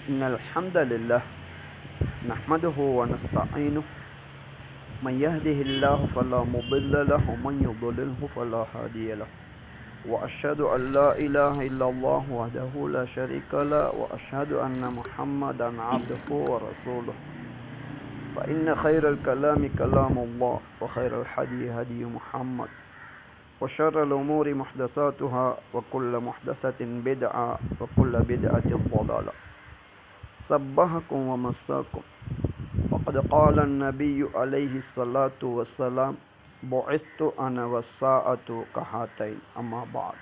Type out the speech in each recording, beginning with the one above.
إن الحمد لله نحمده ونستعينه من يهده الله فلا مضل له ومن يضلله فلا هادي له وأشهد أن لا إله إلا الله وحده لا شريك له وأشهد أن محمدا عبده ورسوله فإن خير الكلام كلام الله وخير الهدي هدي محمد وشر الأمور محدثاتها وكل محدثة بدعة وكل بدعة ضلالة صبحكم ومساكم وقد قال النبي عليه الصلاة والسلام بعثت أنا والساعة كهاتين أما بعد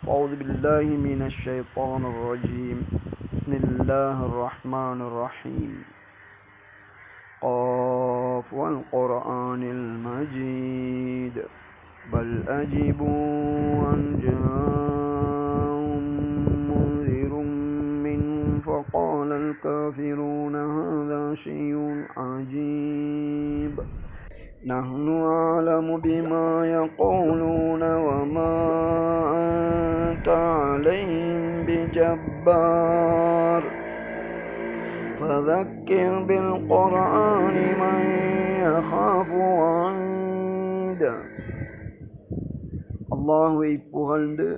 أعوذ بالله من الشيطان الرجيم بسم الله الرحمن الرحيم قاف والقرآن المجيد بل أجبوا أن جاءهم منذر منهم فقال الكافرون هذا شيء عجيب نحن أعلم بما يقولون وما أنت عليهم بجبار فذكر بالقرآن من يخاف وعيد. அல்லாஹ்வை புகழ்ந்து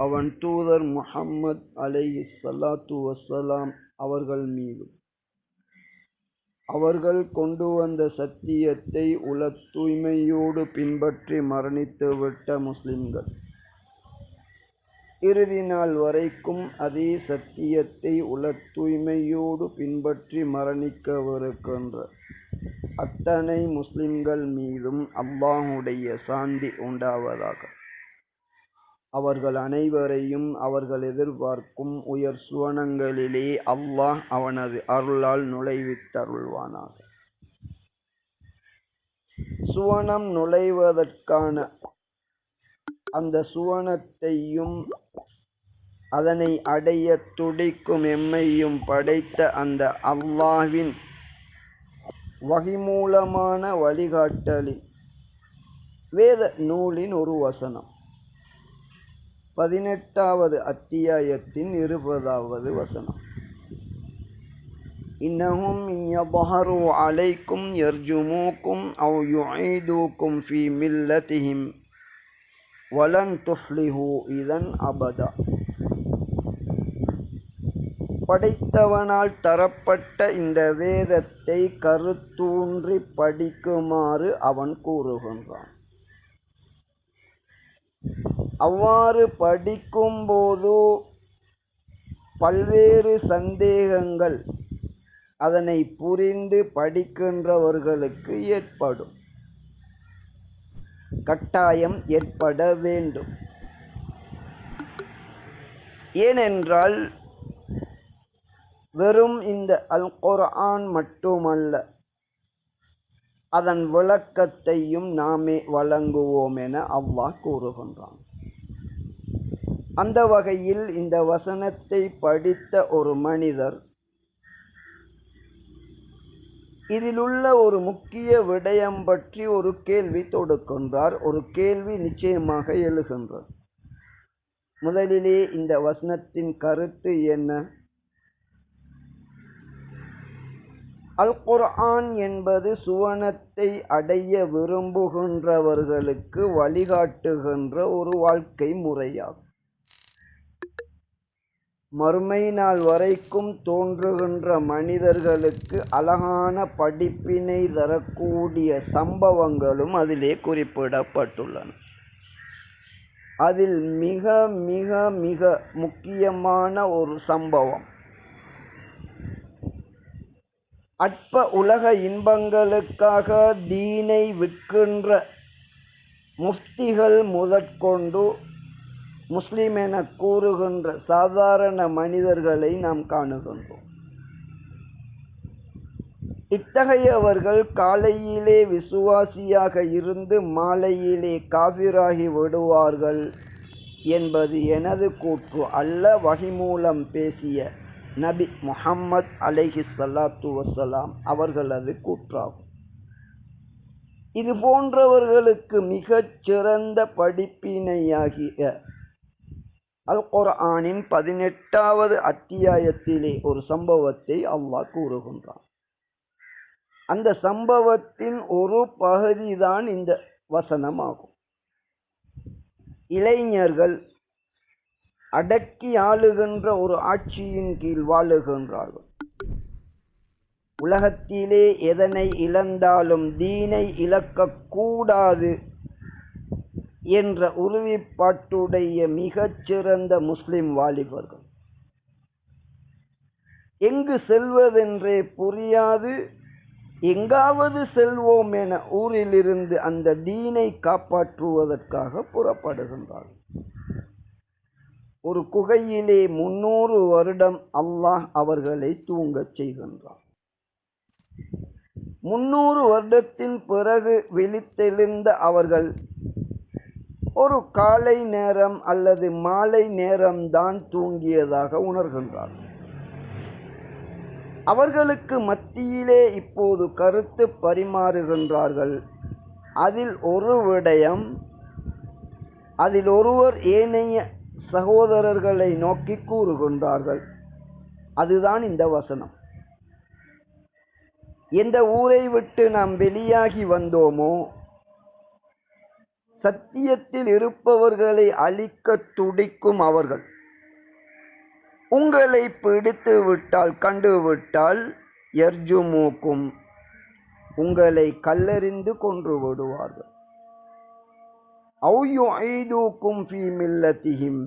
அவன் தூதர் முஹம்மது அலைஹி ஸலாத்து வஸ்ஸலாம் அவர்கள் மீதும் அவர்கள் கொண்டு வந்த சத்தியத்தை உள தூய்மையோடு பின்பற்றி மரணித்துவிட்ட முஸ்லிம்கள் இறுதி நாள் வரைக்கும் அதே சத்தியத்தை உள தூய்மையோடு பின்பற்றி மரணிக்கவிருக்கின்ற அத்தனை முஸ்லிம்கள் மீதும் அல்லாஹுடைய சாந்தி உண்டாவதாக. அவர்கள் அனைவரையும் அவர்கள் எதிர்பார்க்கும் உயர் சுவனங்களிலே அல்லாஹ் அவனது அருளால் நுழைவித்தருள்வானாக. சுவனம் நுழைவதற்கான அந்த சுவனத்தையும் அதனை அடைய துடிக்கும் எம்மையும் படைத்த அந்த அல்லாஹ்வின் வகிமூலமான வழிகாட்டலில் வேத நூலின் ஒரு வசனம் 18வது அத்தியாயத்தின் 20வது வசனம். இன்னஹும் யظஹரு அலைக்கும் யர்ஜுமூக்கும் அவ் யுஈதுக்கும் ஃபீ மில்லத்திஹிம் வலன் துஃப்லிஹு இதன் அபதா. படைத்தவனால் தரப்பட்ட இந்த வேதத்தை கருத்தூன்றி படிக்குமாறு அவன் கூறுகின்றான். அவ்வாறு படிக்கும்போது பல்வேறு சந்தேகங்கள் அதனை புரிந்து படிக்கின்றவர்களுக்கு ஏற்படும், கட்டாயம் ஏற்பட வேண்டும். ஏனென்றால் வெறும் இந்த அல் குர்ஆன் மட்டுமல்ல, அதன் விளக்கத்தையும் நாமே வழங்குவோம் என அல்லாஹ் கூறுகின்றான். அந்த வகையில் இந்த வசனத்தை படித்த ஒரு மனிதர் இதிலுள்ள ஒரு முக்கிய விடயம் பற்றி ஒரு கேள்வி தொடுக்கின்றார். ஒரு கேள்வி நிச்சயமாக எழுகின்றது. முதலிலே இந்த வசனத்தின் கருத்து என்ன? அல் குர்ஆன் என்பது சுவனத்தை அடைய விரும்புகின்றவர்களுக்கு வழிகாட்டுகின்ற ஒரு வாழ்க்கை முறையாகும். மறுமை நாள் வரைக்கும் தோன்றுகின்ற மனிதர்களுக்கு அழகான படிப்பினை தரக்கூடிய சம்பவங்களும் அதிலே குறிப்பிடப்பட்டுள்ளன. அதில் மிக மிக மிக முக்கியமான ஒரு சம்பவம், அற்ப உலக இன்பங்களுக்காக தீனை விற்கின்ற முஃப்திகள் முதற்கொண்டு முஸ்லிம் என கூறுகின்ற சாதாரண மனிதர்களை நாம் காணுகின்றோம். இத்தகையவர்கள் காலையிலே விசுவாசியாக இருந்து மாலையிலே காபிராகி விடுவார்கள் என்பது எனது கூற்று அல்ல, வஹி மூலம் பேசிய நபி முஹம்மது அலைஹி ஸலாத்து வஸ்ஸலாம் அவர்களது கூற்றாகும். இது போன்றவர்களுக்கு மிகச் சிறந்த படிப்பினையாகிய அல் குர்ஆனின் 18வது அத்தியாயத்திலே ஒரு சம்பவத்தை அல்லாஹ் கூறுகின்றான். அந்த சம்பவத்தின் ஒரு பகுதிதான் இந்த வசனமாகும். இளைஞர்கள் அடக்கி ஆளுகின்ற ஒரு ஆட்சியின் கீழ் வாழுகின்றார்கள். உலகத்திலே எதனை இழந்தாலும் தீனை இழக்கக்கூடாது என்ற உறுதிப்பாட்டுடைய மிகச்சிறந்த முஸ்லிம் வாலிபர்கள். எங்கு செல்வதென்றே புரியாது, எங்காவது செல்வோம் என ஊரிலிருந்து அந்த தீனை காப்பாற்றுவதற்காக புறப்படுகின்றார்கள். ஒரு குகையிலே 300 வருடம் அல்லாஹ் அவர்களை தூங்கச் செய்கின்றார். 300 வருடத்தின் பிறகு விழித்தெழுந்த அவர்கள் ஒரு காலை நேரம் அல்லது மாலை நேரம்தான் தூங்கியதாக உணர்கின்றார்கள். அவர்களுக்கு மத்தியிலே இப்போது கருத்து பரிமாறுகின்றார்கள். அதில் ஒரு விடயம், அதில் ஒருவர் ஏனைய சகோதரர்களை நோக்கி கூறுகின்றார்கள். அதுதான் இந்த வசனம். எந்த ஊரை விட்டு நாம் வெளியாகி வந்தோமோ, சத்தியத்தில் இருப்பவர்களை அழிக்க துடிக்கும் அவர்கள் உங்களை பிடித்து விட்டால், கண்டுவிட்டால், யர்ஜுமூக்கும், உங்களை கல்லெறிந்து கொன்று விடுவார்கள். அவ் யுஈதுக்கும் ஃபீ மில்லத்திஹிம்,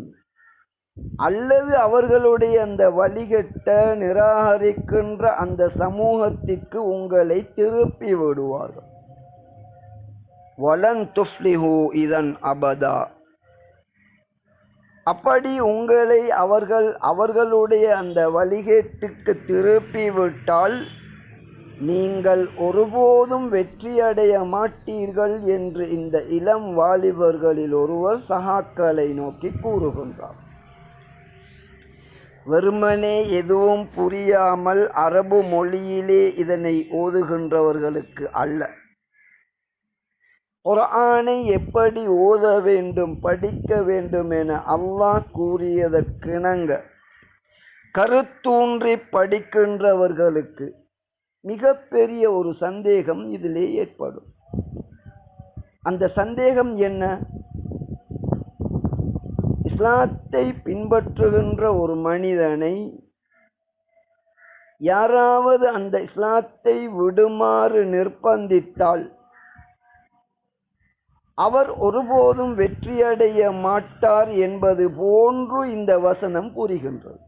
அல்லது அவர்களுடைய அந்த வழிகட்ட நிராகரிக்கின்ற அந்த சமூகத்திற்கு உங்களை திருப்பி விடுவார்கள். வலன் துஃப்லிஹு இதன் அபதா, அப்படி உங்களை அவர்களுடைய அந்த வழிகேட்டுக்கு திருப்பி விட்டால் நீங்கள் ஒருபோதும் வெற்றியடைய மாட்டீர்கள் என்று இந்த இளம் வாலிபர்களில் ஒருவர் சஹாக்களை நோக்கி கூறுகின்றார். வெறுமனே எதுவும் புரியாமல் அரபு மொழியிலே இதனை ஓதுகின்றவர்களுக்கு அல்ல, குர்ஆனை எப்படி ஓத வேண்டும், படிக்க வேண்டும் என அல்லாஹ் கூறியதற்கிணங்க கருத்தூன்றி படிக்கின்றவர்களுக்கு மிகப்பெரிய ஒரு சந்தேகம் இதிலே ஏற்படும். அந்த சந்தேகம் என்ன? இஸ்லாத்தை பின்பற்றுகின்ற ஒரு மனிதனை யாராவது அந்த இஸ்லாத்தை விடுமாறு நிர்பந்தித்தால் அவர் ஒருபோதும் வெற்றியடைய மாட்டார் என்பது போன்று இந்த வசனம் கூறுகின்றது.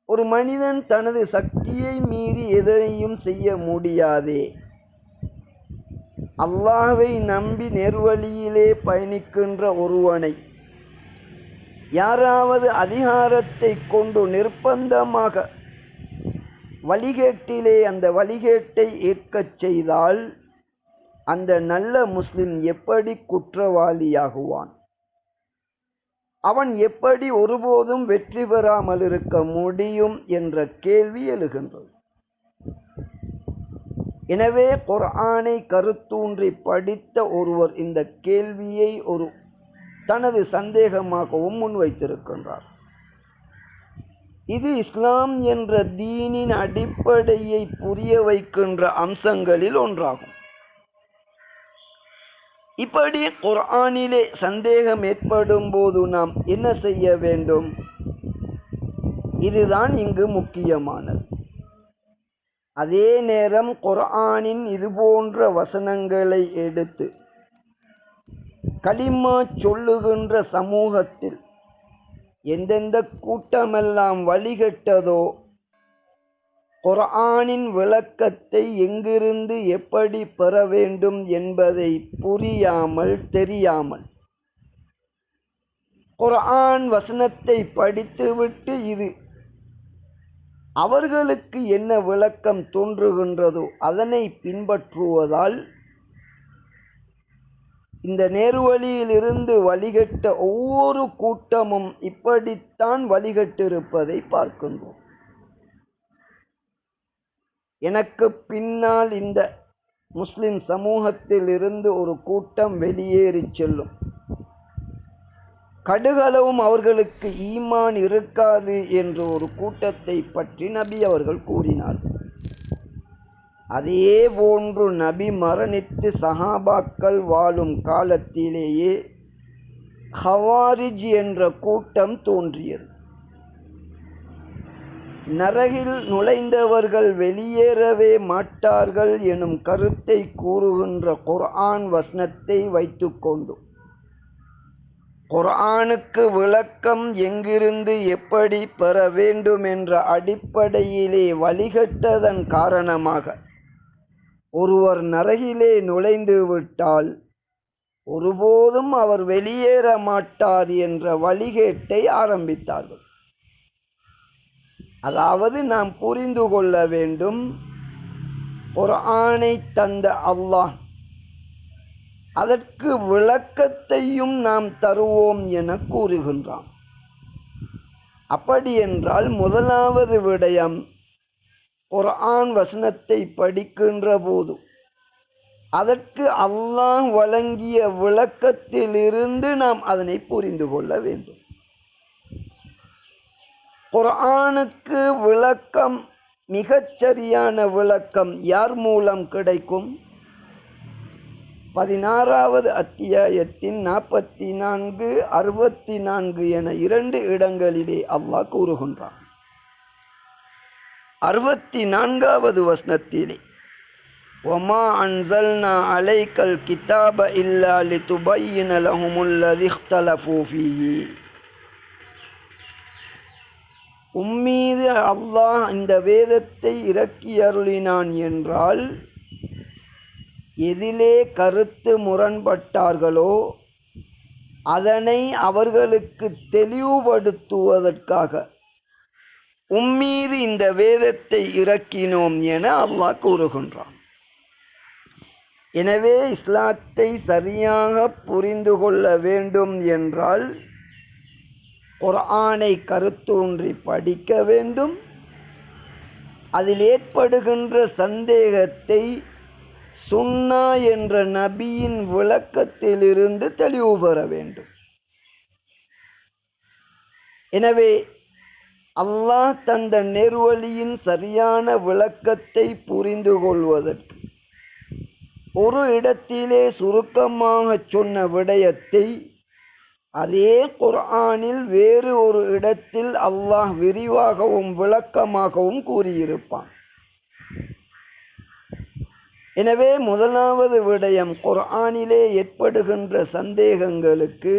ஒரு மனிதன் தனது சக்தியை மீறி எதையும் செய்ய முடியாதே, அல்லாஹ்வை நம்பி நேர்வழியிலே பயணிக்கின்ற ஒருவனை யாராவது அதிகாரத்தை கொண்டு நிர்பந்தமாக வழிகேட்டிலே அந்த வழிகேட்டை ஏற்கச் செய்தால் அந்த நல்ல முஸ்லிம் எப்படி குற்றவாளியாகுவான்? அவன் எப்படி ஒருபோதும் வெற்றி பெறாமல் இருக்க முடியும் என்ற கேள்வி எழுகின்றது. எனவே குர்ஆனை கருத்தூன்றி படித்த ஒருவர் இந்த கேள்வியை தனது சந்தேகமாகவும் முன்வைத்திருக்கின்றார். இது இஸ்லாம் என்ற தீனின் அடிப்படையை புரிய வைக்கின்ற அம்சங்களில் ஒன்றாகும். இப்படி குர்ஆனிலே சந்தேகம் ஏற்படும் போது நாம் என்ன செய்ய வேண்டும்? இதுதான் இங்கு முக்கியமானது. அதே நேரம் குர்ஆனின் இதுபோன்ற வசனங்களை எடுத்து கலிமா சொல்லுகின்ற சமூகத்தில் எந்தெந்த கூட்டமெல்லாம் வழிகட்டதோ, குர்ஆனின் விளக்கத்தை எங்கிருந்து எப்படி பெற வேண்டும் என்பதை புரியாமல் தெரியாமல் குர்ஆன் வசனத்தை படித்துவிட்டு இது அவர்களுக்கு என்ன விளக்கம் தோன்றுகின்றதோ அதனை பின்பற்றுவதால் இந்த நேர்வழியில் இருந்து வழிகட்ட ஒவ்வொரு கூட்டமும் இப்படித்தான் வழிகட்டிருப்பதை பார்க்கின்றோம். எனக்கு பின்னால் இந்த முஸ்லிம் சமூகத்தில் இருந்து ஒரு கூட்டம் வெளியேறி செல்லும். கடுகளவும் அவர்களுக்கு ஈமான் இருக்காது என்ற ஒரு கூட்டத்தை பற்றி நபி அவர்கள் கூறினார். அதே போன்று நபி மரணித்து சஹாபாக்கள் வாழும் காலத்திலேயே ஹவாரிஜ் என்ற கூட்டம் தோன்றியது. நரகில் நுழைந்தவர்கள் வெளியேறவே மாட்டார்கள் எனும் கருத்தை கூறுகின்ற குர்ஆன் வசனத்தை வைத்துக்கொண்டு குர்ஆனுக்கு விளக்கம் எங்கிருந்து எப்படி பெற வேண்டும் என்ற அடிப்படையிலே வழிகட்டதன் காரணமாக ஒருவர் நரகிலே நுழைந்து விட்டால் ஒருபோதும் அவர் வெளியேற மாட்டார் என்ற வழிகேட்டை ஆரம்பித்தார்கள். அதாவது நாம் புரிந்து கொள்ள வேண்டும், குர்ஆனை தந்த அல்லாஹ் அதற்கு விளக்கத்தையும் நாம் தருவோம் என கூறுகின்றான். அப்படி என்றால் முதலாவது விடயம், குர்ஆன் வசனத்தை படிக்கின்ற போது அதற்கு அல்லாஹ் வழங்கிய விளக்கத்திலிருந்து நாம் அதனை புரிந்து கொள்ள வேண்டும். குர்ஆனுக்கு விளக்கம், மிகச்சரியான விளக்கம் யார் மூலம் கிடைக்கும்? 16வது அத்தியாயத்தின் 44, 64 என 2 இடங்களிலே அல்லாஹ் கூறுகின்றான். 64வது வசனத்திலே وَمَا أَنزَلْنَا عَلَيْكَ الْكِتَابَ إِلَّا لِتُبَيِّنَ لَهُمُ الَّذِي اخْتَلَفُوا فِيهِ. உம்மீது அல்லாஹ் இந்த வேதத்தை இறக்கி அருளினான் என்றால் எதிலே கருத்து முரண்பட்டார்களோ அதனை அவர்களுக்கு தெளிவுபடுத்துவதற்காக உம்மீது இந்த வேதத்தை இறக்கினோம் என அல்லாஹ் கூறுகின்றான். எனவே இஸ்லாத்தை சரியாக புரிந்து கொள்ள வேண்டும் என்றால் குர்ஆனை கருத்தூன்றி படிக்க வேண்டும். அதில் ஏற்படுகின்ற சந்தேகத்தை சுன்னா என்ற நபியின் விளக்கத்திலிருந்து தெளிவு பெற வேண்டும். எனவே அல்லாஹ் தந்த நேர்வழியின் சரியான விளக்கத்தை புரிந்து கொள்வதற்கு ஒரு இடத்திலே சுருக்கமாக சொன்ன விடயத்தை அதே குர்ஆனில் வேறு ஒரு இடத்தில் அல்லாஹ் விரிவாகவும் விளக்கமாகவும் கூறியிருப்பான். எனவே முதலாவது விடயம், குர்ஆனிலே ஏற்படுகின்ற சந்தேகங்களுக்கு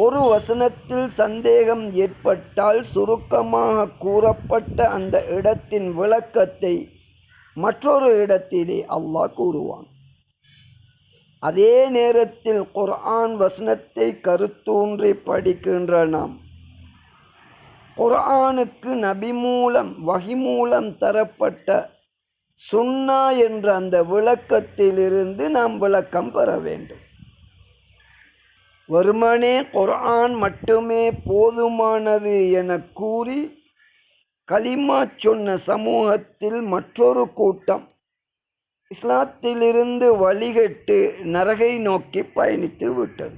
ஒரு வசனத்தில் சந்தேகம் ஏற்பட்டால் சுருக்கமாக கூறப்பட்ட அந்த இடத்தின் விளக்கத்தை மற்றொரு இடத்திலே அல்லாஹ் கூறுவான். அதே நேரத்தில் குர்ஆன் வசனத்தை கருத்தூன்றி படிக்கின்ற நாம் குர்ஆனுக்கு நபி மூலம் வஹி மூலம் தரப்பட்ட சுன்னா என்ற அந்த விளக்கத்திலிருந்து நாம் விளக்கம் பெற வேண்டும். வெறுமனே குர்ஆன் மட்டுமே போதுமானது என கூறி கலிமா சொன்ன சமூகத்தில் மற்றொரு கூட்டம் இஸ்லாத்திலிருந்து வழிகட்டு நரகை நோக்கி பயணித்து விட்டது.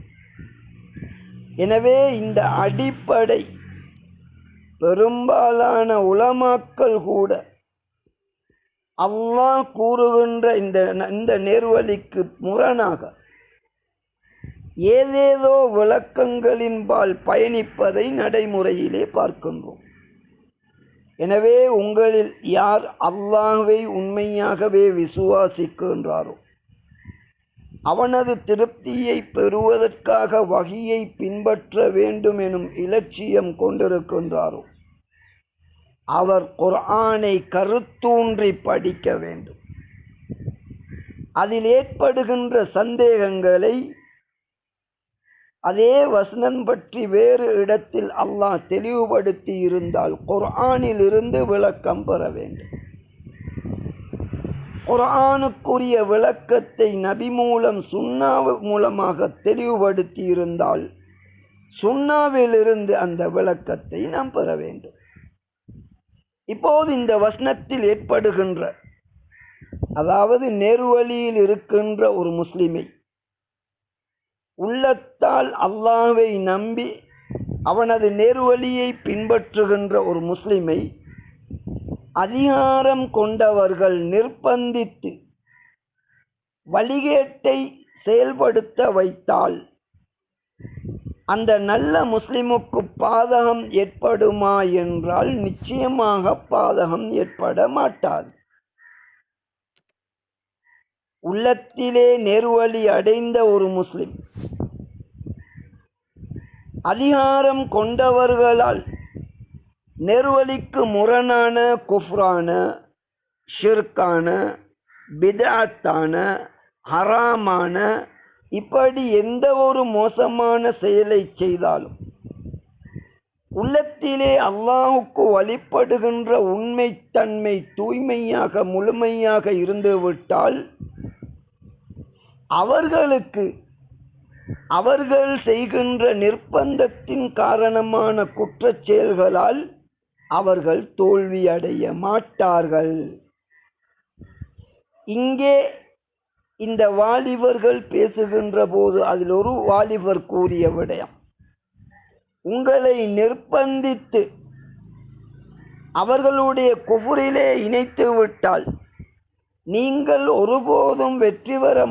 எனவே இந்த அடிப்படை பெரும்பாலான உலமாக்கள் கூட அல்லாஹ் கூறுகின்ற இந்த நேர்வழிக்கு முரணாக ஏதேதோ விளக்கங்களின்பால் பயணிப்பதை நடைமுறையிலே பார்க்கின்றோம். எனவே உங்களில் யார் அல்லாஹ்வை உண்மையாகவே விசுவாசிக்கின்றாரோ, அவனது திருப்தியை பெறுவதற்காக வஹியை பின்பற்ற வேண்டும் எனும் இலட்சியம் கொண்டிருக்கின்றாரோ, அவர் குர்ஆனை கருத்தூன்றி படிக்க வேண்டும். அதில் ஏற்படுகின்ற சந்தேகங்களை அதே வசனம் பற்றி வேறு இடத்தில் அல்லாஹ் தெளிவுபடுத்தி இருந்தால் குர்ஆனில் இருந்து விளக்கம் பெற வேண்டும். குர்ஆனுக்குரிய விளக்கத்தை நபி மூலம் சுன்னா மூலமாக தெளிவுபடுத்தி இருந்தால் சுன்னாவிலிருந்து அந்த விளக்கத்தை நாம் பெற வேண்டும். இப்போது இந்த வசனத்தில் ஏற்படுகின்ற, அதாவது நேர்வழியில் இருக்கின்ற ஒரு முஸ்லிமை உள்ளத்தால் அல்லாஹ்வை நம்பி அவனது நேர்வழியை பின்பற்றுகின்ற ஒரு முஸ்லிமை அதிகாரம் கொண்டவர்கள் நிர்பந்தித்து வழிகேட்டை செயல்படுத்த வைத்தால் அந்த நல்ல முஸ்லிமுக்கு பாதகம் ஏற்படுமா என்றால் நிச்சயமாக பாதகம் ஏற்பட மாட்டாது. உள்ளத்திலே நேர்வழி அடைந்த ஒரு முஸ்லிம் அதிகாரம் கொண்டவர்களால் நேர்வழிக்கு முரணான குஃப்ரான, ஷிர்கான, பித்அத்தான, ஹராமான இப்படி எந்த ஒரு மோசமான செயலை செய்தாலும் உள்ளத்திலே அல்லாஹுக்கு வழிபடுகின்ற உண்மைத்தன்மை தூய்மையாக முழுமையாக இருந்துவிட்டால் அவர்கள் செய்கின்ற நிர்பந்தத்தின் காரணமான குற்றச் செயல்களால் அவர்கள் தோல்வியடைய மாட்டார்கள். இங்கே இந்த வாலிபர்கள் பேசுகின்ற போது அதில் ஒரு வாலிபர் கூறிய விடயம், உங்களை நிர்பந்தித்து அவர்களுடைய குஃப்ரிலே இணைத்து விட்டால் நீங்கள் ஒருபோதும் வெற்றி பெற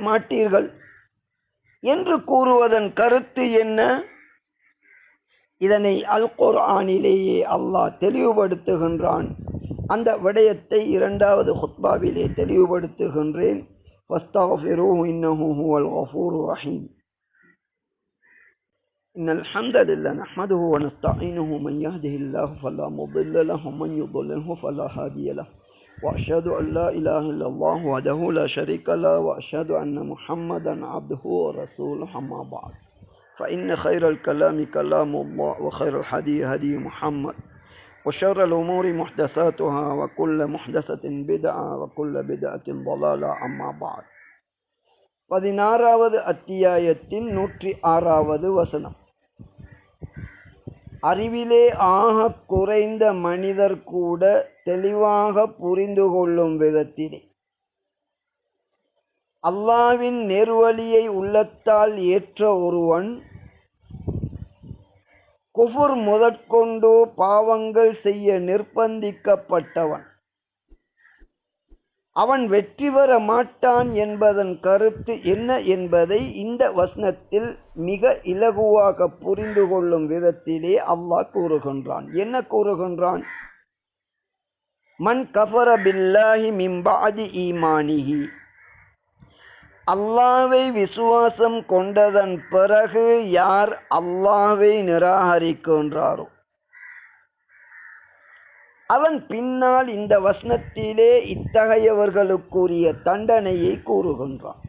மாட்டீர்கள் என்று கூறுவதன் கருத்து என்ன? இதனை அல் குர்ஆனிலேயே அல்லாஹ் தெளிவுபடுத்துகின்றான். அந்த விடயத்தை இரண்டாவது ஹுத்பாவிலே தெளிவுபடுத்துகின்றேன். ஃபஸ்தக்ஃபிரூஹு இன்னஹு ஹுவல் கஃபூருர் ரஹீம். இன்னல் ஹம்தலில்லாஹி நஹ்மதுஹு வ நஸ்தஈனுஹு மன் யஹ்திஹில்லாஹு ஃபலா முضل லஹு வ மன் யுضللஹு ஃபலா ஹாதிய லஹு وأشهد أن لا إله إلا الله وحده لا شريك له وأشهد أن محمدا عبده ورسوله أما بعد فإن خير الكلام كلام الله وخير الهدي هدي محمد وشر الأمور محدثاتها وكل محدثة بدعة وكل بدعة ضلالة أما بعد. 16வது அத்தியாயத்தின் 106வது வசனம். அறிவிலே ஆக குறைந்த மனிதர் கூட தெளிவாக புரிந்து கொள்ளும் விதத்திலே அல்லாஹ்வின் நேர்வழியை உள்ளத்தால் ஏற்ற ஒருவன் குஃபுர் முதற்கொண்டு பாவங்கள் செய்ய நிர்பந்திக்கப்பட்டவன், அவன் வெற்றி பெற மாட்டான் என்பதன் கருத்து என்ன என்பதை இந்த வசனத்தில் மிக இலகுவாக புரிந்து கொள்ளும் விதத்திலே அல்லாஹ் கூறுகின்றான். என்ன கூறுகின்றான்? மன் கஃபர பில்லாஹி மின் பஅதி ஈமானிஹி, அல்லாஹ்வை விசுவாசம் கொண்டதன் பிறகு யார் அல்லாஹ்வை நிராகரிக்கின்றாரோ அவன் பின்னால் இந்த வசனத்திலே இத்தகையவர்களுக்குரிய தண்டனையை கூறுகின்றான்.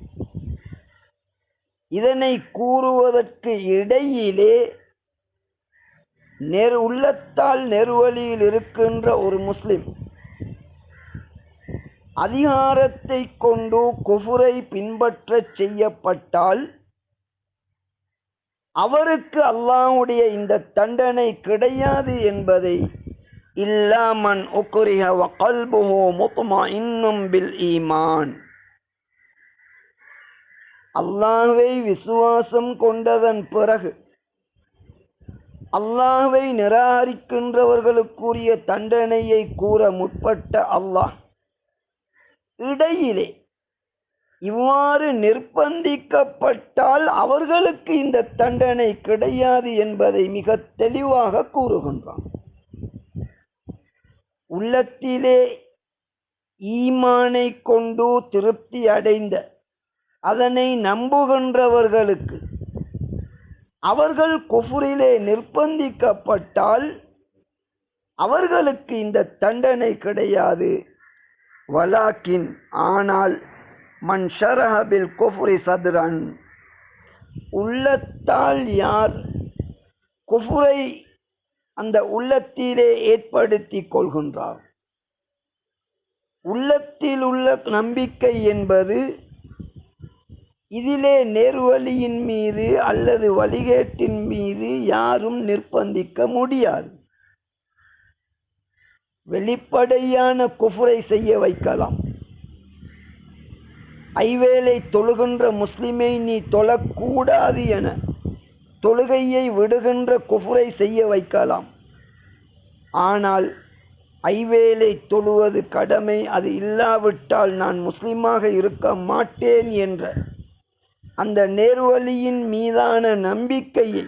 இதனை கூறுவதற்கு இடையிலே உள்ளத்தால் நெருவழியில் இருக்கின்ற ஒரு முஸ்லிம் அதிகாரத்தை கொண்டு குஃபுரை பின்பற்ற செய்யப்பட்டால் அவருக்கு அல்லாஹ்வுடைய இந்த தண்டனை கிடையாது என்பதை இல்லா மன் உக்ரிஹ வ கல்புஹு முத்மஇன்னும் பில் ஈமான், அல்லாஹ்வை விசுவாசம் கொண்டதன் பிறகு அல்லாஹ்வை நிராகரிக்கின்றவர்களுக்குரிய தண்டனையை கூற முற்பட்ட அல்லாஹ் இடையிலே இவ்வாறு நிர்பந்திக்கப்பட்டால் அவர்களுக்கு இந்த தண்டனை கிடையாது என்பதை மிக தெளிவாக கூறுகின்றான். உள்ளத்திலே ஈமானை கொண்டு திருப்தி அடைந்த அதனை நம்புகின்றவர்களுக்கு அவர்கள் குஃப்ரிலே நிர்பந்திக்கப்பட்டால் அவர்களுக்கு இந்த தண்டனை கிடையாது. வலாக்கின், ஆனால் மன் ஷரஹ பில் குஃப்ரி சத்ரன், உள்ளத்தால் யார் குஃப்ரை அந்த உள்ளத்திலே ஏற்படுத்தி கொள்கின்றார். உள்ளத்தில் உள்ள நம்பிக்கை என்பது இதிலே நேர்வழியின் மீது அல்லது வழிகேட்டின் மீது யாரும் நிர்பந்திக்க முடியாது. வெளிப்படையான குஃப்ரை செய்ய வைக்கலாம், ஐவேளை தொழுகின்ற முஸ்லிமை நீ தொழக்கூடாது என தொழுகையை விடுகின்ற குஃப்ரை செய்ய வைக்கலாம். ஆனால் ஐவேளை தொழுவது கடமை, அது இல்லாவிட்டால் நான் முஸ்லிமாக இருக்க மாட்டேன் என்ற அந்த நேர்வழியின் மீதான நம்பிக்கையை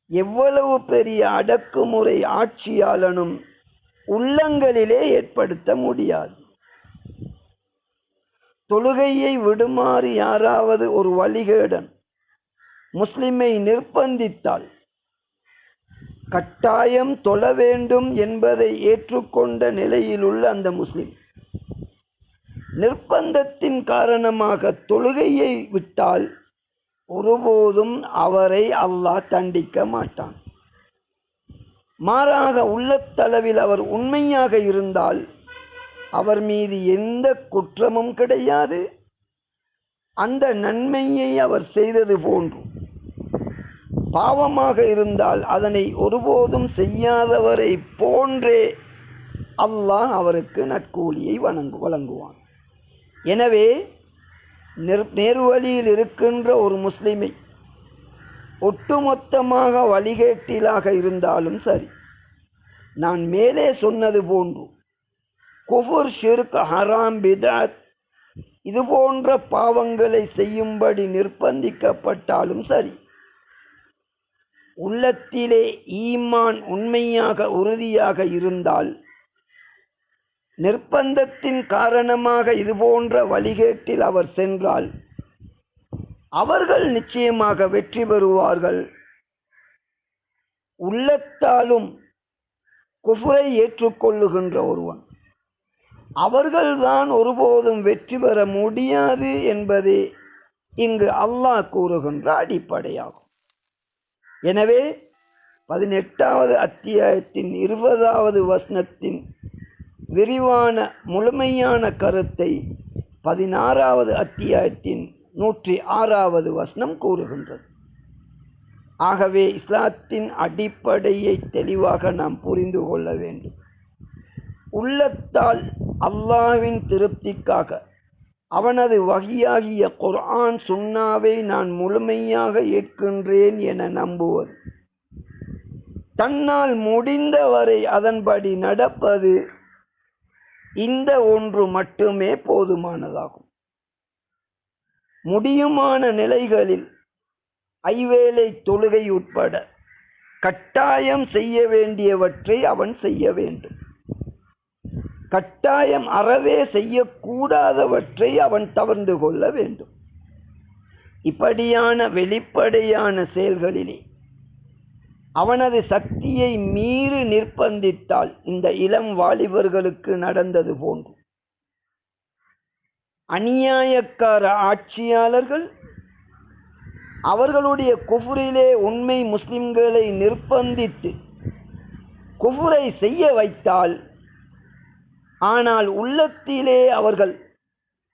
எவ்வளவு பெரிய அடக்குமுறை ஆட்சியாளனும் உள்ளங்களிலே ஏற்படுத்த முடியாது. தொழுகையை விடுமாறு யாராவது ஒரு வழிகேடன் முஸ்லிமை நிர்பந்தித்தால் கட்டாயம் தொழ வேண்டும் என்பதை ஏற்றுக்கொண்ட நிலையில் உள்ள அந்த முஸ்லிம் நிர்பந்தத்தின் காரணமாக தொழுகையை விட்டால் ஒருபோதும் அவரை அல்லாஹ் தண்டிக்க மாட்டான். மாறாக உள்ளத்தளவில் அவர் உண்மையாக இருந்தால் அவர் மீது எந்த குற்றமும் கிடையாது. அந்த நன்மையை அவர் செய்தது போன்று பாவமாக இருந்தால் அதனை ஒருபோதும் செய்யாதவரை போன்றே அல்லாஹ் அவருக்கு நற்கூலியை வழங்குவான். எனவே நேர்வழியில் இருக்கின்ற ஒரு முஸ்லிமை ஒட்டுமொத்தமாக வழிகேட்டிலாக இருந்தாலும் சரி, நான் மேலே சொன்னது போன்று குஃபுர், ஷிர்க், ஹராம், பித்அத் இது போன்ற பாவங்களை செய்யும்படி நிர்பந்திக்கப்பட்டாலும் சரி, உள்ளத்திலே ஈமான் உண்மையாக உறுதியாக இருந்தால் நிர்பந்தத்தின் காரணமாக இது போன்ற வழிகேட்டில் அவர் சென்றால் அவர்கள் நிச்சயமாக வெற்றி பெறுவார்கள். உள்ளத்தாலும் குஃப்ரை ஏற்றுக்கொள்ளுகின்ற ஒருவன் அவர்கள்தான் ஒருபோதும் வெற்றி பெற முடியாது என்பதே இங்கு அல்லாஹ் கூறுகின்ற அடிப்படையாகும். எனவே 18வது அத்தியாயத்தின் 20வது வசனத்தின் விரிவான முழுமையான கருத்தை 16வது அத்தியாயத்தின் 106வது வசனம் கூறுகின்றது. ஆகவே இஸ்லாத்தின் அடிப்படையை தெளிவாக நாம் புரிந்து கொள்ள வேண்டும். உள்ளத்தால் அல்லாஹ்வின் திருப்திக்காக அவனது வஹியாகிய குர்ஆன் சுன்னாவை நான் முழுமையாக ஏற்கின்றேன் என நம்புவது, தன்னால் முடிந்தவரை அதன்படி நடப்பது, இந்த ஒன்று மட்டுமே போதுமானதாகும். முடியுமான நிலைகளில் ஐவேளை தொழுகை உட்பட கட்டாயம் செய்ய வேண்டியவற்றை அவன் செய்ய வேண்டும். கட்டாயம் அறவே செய்யக்கூடாதவற்றை அவன் தவிர்த்து கொள்ள வேண்டும். இப்படியான வெளிப்படையான செயல்களிலே அவனது சக்தியை மீறி நிர்பந்தித்தால் இந்த இளம் வாலிபர்களுக்கு நடந்தது போன்று அநியாயக்கார ஆட்சியாளர்கள் அவர்களுடைய குஃப்ரிலே உண்மை முஸ்லிம்களை நிர்பந்தித்து குஃப்ரை செய்ய வைத்தால், ஆனால் உள்ளத்திலே அவர்கள்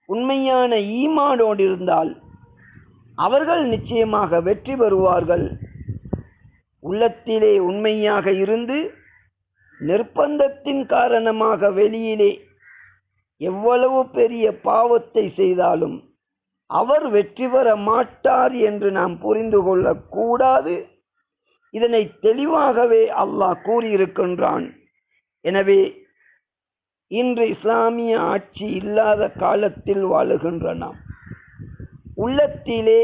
உண்மையான ஈமானோடு இருந்தால் அவர்கள் நிச்சயமாக வெற்றி பெறுவார்கள். உள்ளத்திலே உண்மையாக இருந்து நிர்பந்தத்தின் காரணமாக வெளியிலே எவ்வளவு பெரிய பாவத்தை செய்தாலும் அவர் வெற்றி பெற மாட்டார் என்று நாம் புரிந்து கொள்ளக்கூடாது. இதனை தெளிவாகவே அல்லாஹ் கூறியிருக்கின்றான். எனவே இன்று இஸ்லாமிய ஆட்சி இல்லாத காலத்தில் வாழுகின்ற நாம் உள்ளத்திலே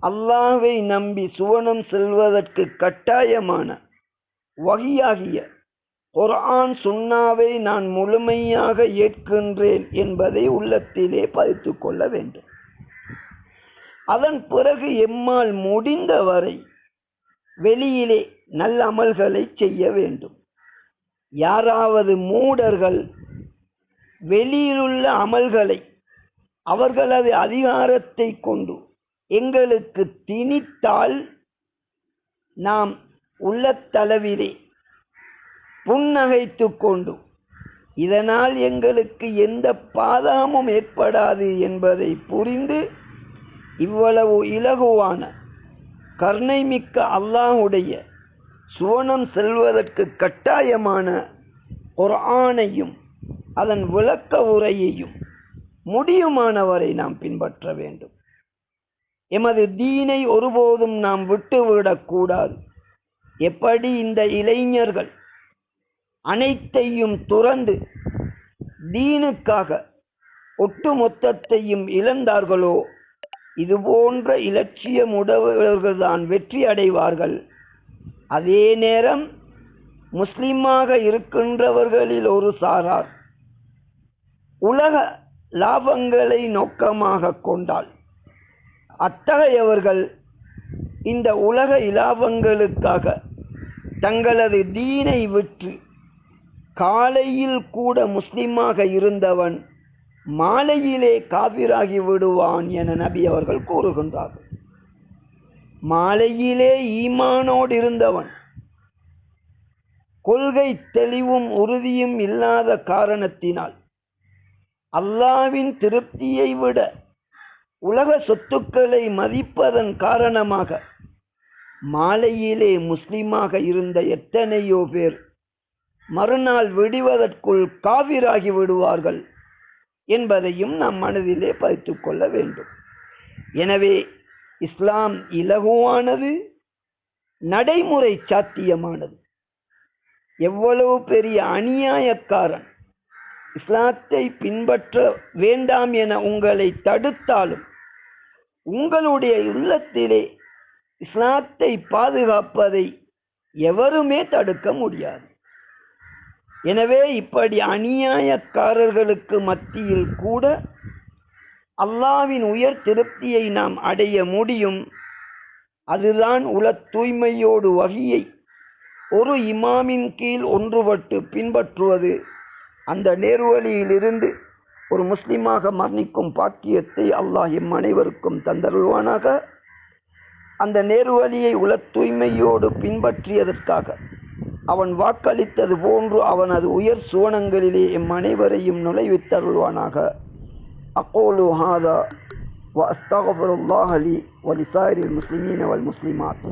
அல்லாஹ்வை நம்பி சுவனம் செல்வதற்கு கட்டாயமான வஹியாகிய குர்ஆன் சுன்னாவை நான் முழுமையாக ஏற்கின்றேன் என்பதை உள்ளத்திலே பதித்துக் கொள்ள வேண்டும். அதன் பிறகு எம்மால் முடிந்தவரை வெளியிலே நல்ல அமல்களை செய்ய வேண்டும். யாராவது மூடர்கள் வெளியிலுள்ள அமல்களை அவர்களது அதிகாரத்தை கொண்டு எங்களுக்கு திணித்தால் நாம் உள்ளத்தளவிலே புன்னகைத்து கொண்டு இதனால் எங்களுக்கு எந்த பாதகமும் ஏற்படாது என்பதை புரிந்து இவ்வளவு இலகுவான கருணை மிக்க அல்லாஹ்வுடைய சுவனம் செல்வதற்கு கட்டாயமான குர்ஆனையும் அதன் விளக்க உரையையும் முடியுமானவரை நாம் பின்பற்ற வேண்டும். எமது தீனை ஒருபோதும் நாம் விட்டுவிடக் கூடாது. எப்படி இந்த இளைஞர்கள் அனைத்தையும் துறந்து தீனுக்காக ஒட்டுமொத்தத்தையும் இழந்தார்களோ, இது போன்ற இலட்சியமுடையவர்கள்தான் வெற்றி அடைவார்கள். அதே நேரம் முஸ்லிமாக இருக்கின்றவர்களில் ஒரு சாரார் உலக லாபங்களை நோக்கமாக கொண்டால் அத்தகையவர்கள் இந்த உலக இலாபங்களுக்காக தங்களது தீனை விற்று காலையில் கூட முஸ்லிமாக இருந்தவன் மாலையிலே காபிராகி விடுவான் என நபி அவர்கள் கூறுகின்றார்கள். மாலையிலே ஈமானோடு இருந்தவன் கொள்கை தெளிவும் உறுதியும் இல்லாத காரணத்தினால் அல்லாஹ்வின் திருப்தியை விட உலக சொத்துக்களை மதிப்பதன் காரணமாக மாலையிலே முஸ்லிமாக இருந்த எத்தனையோ பேர் மறுநாள் விடுவதற்குள் காபிராகி விடுவார்கள் என்பதையும் நாம் மனதிலே பதித்துக் கொள்ள வேண்டும். எனவே இஸ்லாம் இலகுவானது, நடைமுறை சாத்தியமானது. எவ்வளவு பெரிய அநியாயக்காரன் இஸ்லாத்தை பின்பற்ற வேண்டாம் என உங்களை தடுத்தாலும் உங்களுடைய உள்ளத்திலே இஸ்லாத்தை பாதுகாப்பதை எவருமே தடுக்க முடியாது. எனவே இப்படி அநியாயக்காரர்களுக்கு மத்தியில் கூட அல்லாஹ்வின் உயர் திருப்தியை நாம் அடைய முடியும். அதுதான் உல தூய்மையோடு வகையை ஒரு இமாமின் கீழ் ஒன்றுபட்டு பின்பற்றுவது. அந்த நேர்வழியிலிருந்து ஒரு முஸ்லிமாக மரணிக்கும் பாக்கியத்தை அல்லாஹ் எம் அனைவருக்கும் தந்தருள்வானாக. அந்த நேர்வழியை உல தூய்மையோடு பின்பற்றியதற்காக அவன் வாக்களித்தது போன்று அவனது உயர் சுவனங்களிலே எம் அனைவரையும் நுழைவித்தருள்வானாக. அகூலு ஹாதா வ அஸ்தக்ஃபிருல்லாஹ லி வ லிசாயிரில் முஸ்லிமீன வல் முஸ்லிமாத்.